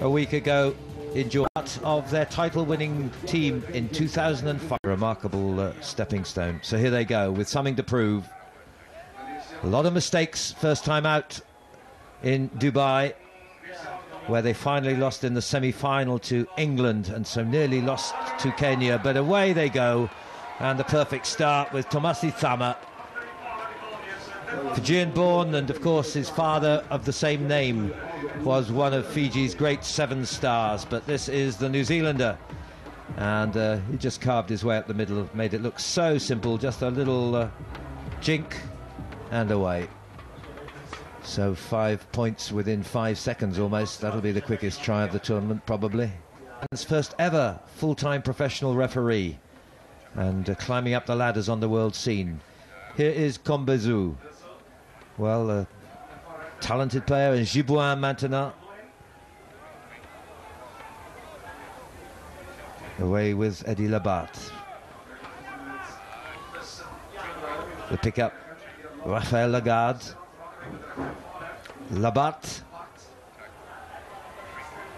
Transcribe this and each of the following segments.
a week ago in part of their title-winning team in 2005. Remarkable stepping stone. So here they go with something to prove. A lot of mistakes first time out in Dubai, where they finally lost in the semi-final to England and so nearly lost to Kenya, but away they go, and the perfect start with Tomasi Thama, Fijian born, and of course his father of the same name was one of Fiji's great seven stars, but this is the New Zealander, and he just carved his way up the middle, made it look so simple, just a little jink and away. So 5 points within 5 seconds almost. That'll be the quickest try of the tournament probably. His first ever full-time professional referee, and climbing up the ladders on the world scene. Here is Kombezu. Well, a talented player in Giboin maintenant. Away with Eddie Labat. The pick-up, Raphael Lagarde. Labat.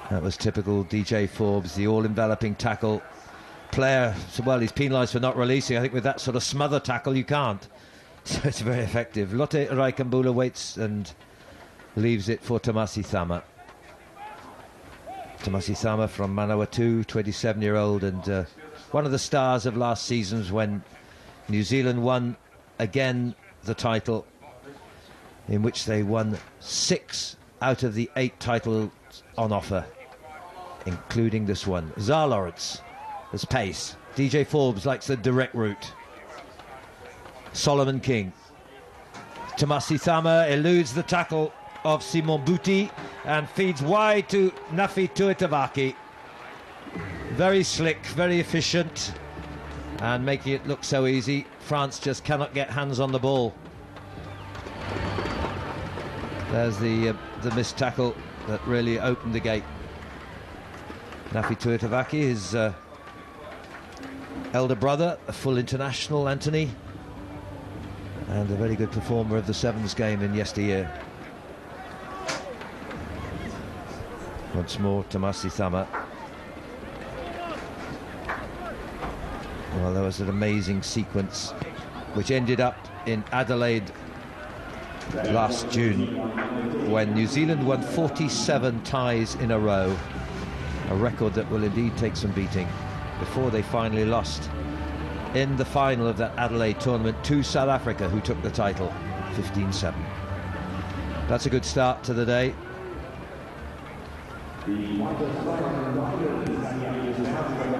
That was typical DJ Forbes, the all-enveloping tackle. Player, well, he's penalised for not releasing. I think with that sort of smother tackle, you can't. So it's very effective. Lotte Raikambula waits and leaves it for Tomasi Thama. Tomasi Thama from Manawatu, 27-year-old, and one of the stars of last season's when New Zealand won again the title, in which they won 6 out of the 8 titles on offer, including this one. Zar Lawrence has pace. DJ Forbes likes the direct route. Solomon King. Tomasi Thama eludes the tackle of Simon Bouti and feeds wide to Nafi Tuitavaki. Very slick, very efficient, and making it look so easy. France just cannot get hands on the ball. There's the missed tackle that really opened the gate. Nafi Tuitavaki, his elder brother, a full international, Anthony, and a very good performer of the Sevens game in yesteryear. Once more, Tomasi Thama. Well, there was an amazing sequence which ended up in Adelaide last June, when New Zealand won 47 ties in a row, a record that will indeed take some beating, before they finally lost in the final of that Adelaide tournament to South Africa, who took the title 15-7. That's a good start to the day.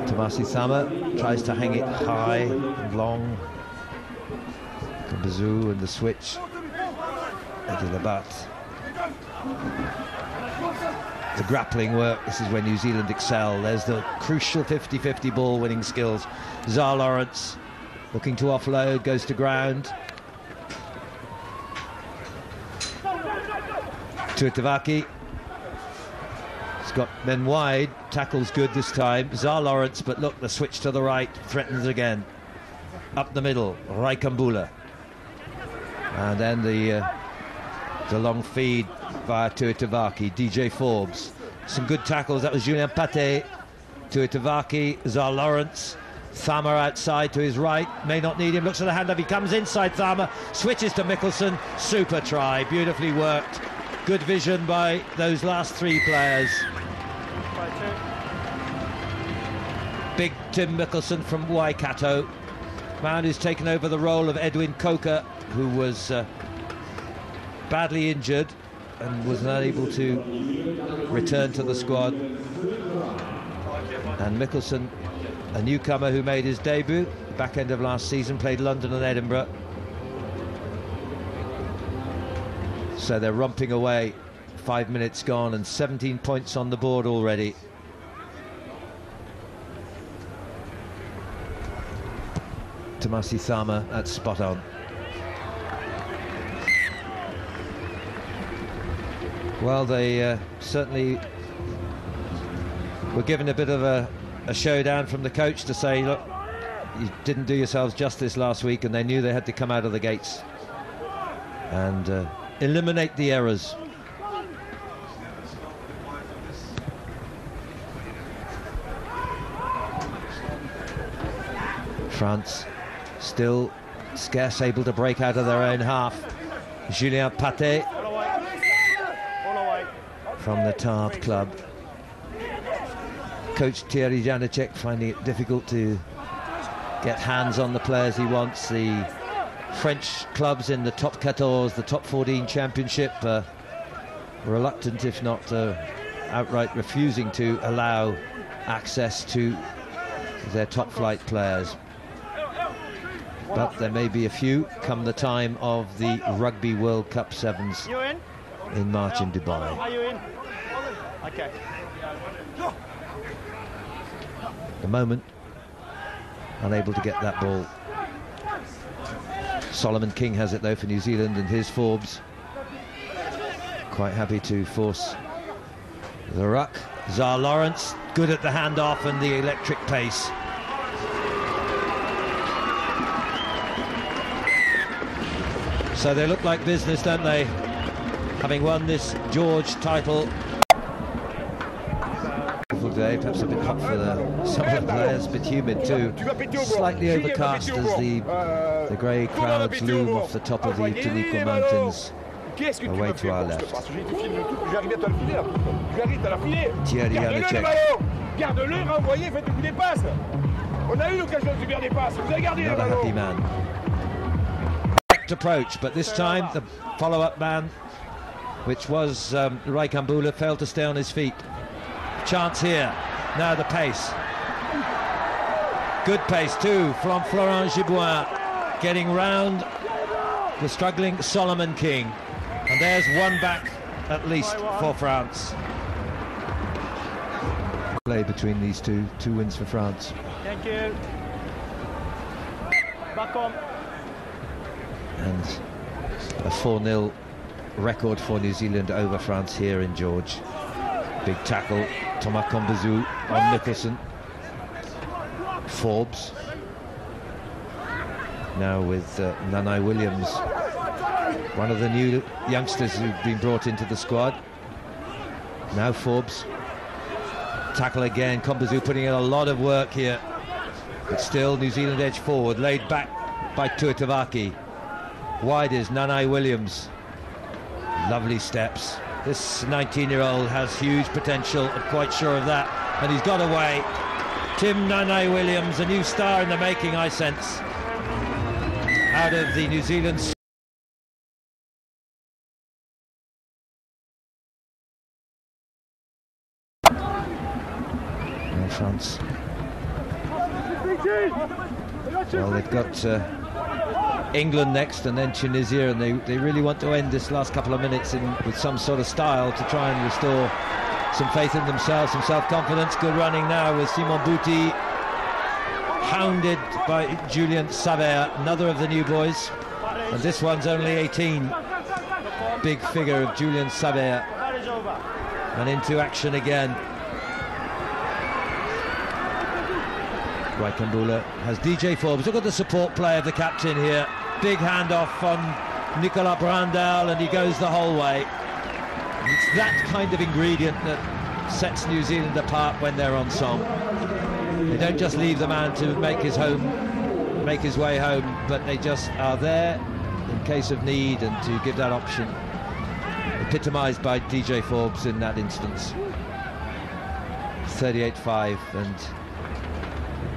Tomasi Thama tries to hang it high and long. Kombezu and the switch. Eddie Labat. The grappling work, this is where New Zealand excel. There's the crucial 50-50 ball winning skills. Zar Lawrence looking to offload, goes to ground. Tuitavaki. He's got men wide, tackles good this time. Zar Lawrence, but look, the switch to the right threatens again. Up the middle, Raikambula. And then the long feed via Tuitavaki. DJ Forbes, some good tackles. That was Julien Pate. Tuitavaki, Zar Lawrence, Thama outside to his right, may not need him, looks at the hand up, he comes inside Thama, switches to Mickelson. Super try, beautifully worked, good vision by those last 3 players. Big Tim Mickelson from Waikato, man who's taken over the role of Edwin Coker, who was badly injured and was not able to return to the squad. And Mickelson, a newcomer who made his debut back end of last season, played London and Edinburgh. So they're romping away, 5 minutes gone and 17 points on the board already. Tomasi Thama, that's spot on. Well, they certainly were given a bit of a showdown from the coach to say, look, you didn't do yourselves justice last week, and they knew they had to come out of the gates and eliminate the errors. France still scarce able to break out of their own half. Julien Paté from the Tarbes club. Coach Thierry Janacek finding it difficult to get hands on the players he wants. The French clubs in the top 14, the top 14 championship, reluctant, if not outright refusing to allow access to their top flight players. But there may be a few come the time of the Rugby World Cup Sevens in March in Dubai. Are you in? Okay. At the moment, unable to get that ball. Solomon King has it though for New Zealand, and here's Forbes. Quite happy to force the ruck. Zar Lawrence, good at the handoff and the electric pace. So they look like business, don't they? Having won this George title. Beautiful day, perhaps a bit hot for some of the players, a bit humid too. Slightly overcast as the grey clouds loom off the top of the Tunico Mountains away to our left. Thierry Janacek. Not a happy man. Direct approach, but this time the follow-up man, which was Raikambula, failed to stay on his feet. Chance here. Now the pace. Good pace too from Florent Giboin, getting round the struggling Solomon King. And there's one back at least for France. Play between these two wins for France. Thank you. Back on. And a 4-0 record for New Zealand over France here in George. Big tackle, Thomas Kombazou on Nicholson. Forbes. Now with Nanai Williams, one of the new youngsters who've been brought into the squad. Now Forbes. Tackle again, Kombazou putting in a lot of work here. But still New Zealand edge forward, laid back by Tuitavaki. Wide is Nanai Williams. Lovely steps. This 19-year-old has huge potential, I'm quite sure of that. And he's got away. Tim Nanai Williams, a new star in the making, I sense, out of the New Zealand. Now France. Well, they've got England next and then Tunisia, and they really want to end this last couple of minutes with some sort of style to try and restore some faith in themselves, some self-confidence. Good running now with Simon Bouty, hounded by Julien Savert, another of the new boys, and this one's only 18. Big figure of Julien Savert, and into action again. Raikambula has DJ Forbes. Look at the support play of the captain here. Big handoff on Nicolas Brandel, and he goes the whole way. It's that kind of ingredient that sets New Zealand apart when they're on song. They don't just leave the man to make his way home, but they just are there in case of need and to give that option. Epitomised by DJ Forbes in that instance. 38-5, and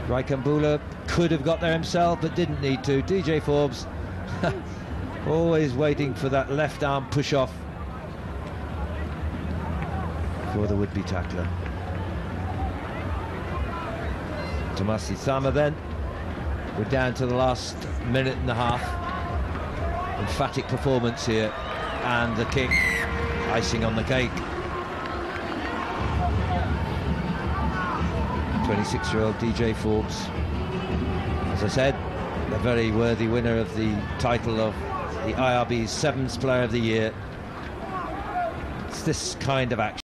Raikambula could have got there himself but didn't need to. DJ Forbes always waiting for that left arm push off for the would-be tackler. Tomasi Sama then. We're down to the last minute and a half. Emphatic performance here, and the kick, icing on the cake. 26-year-old DJ Forbes, as I said, a very worthy winner of the title of the IRB's Sevens Player of the Year. It's this kind of action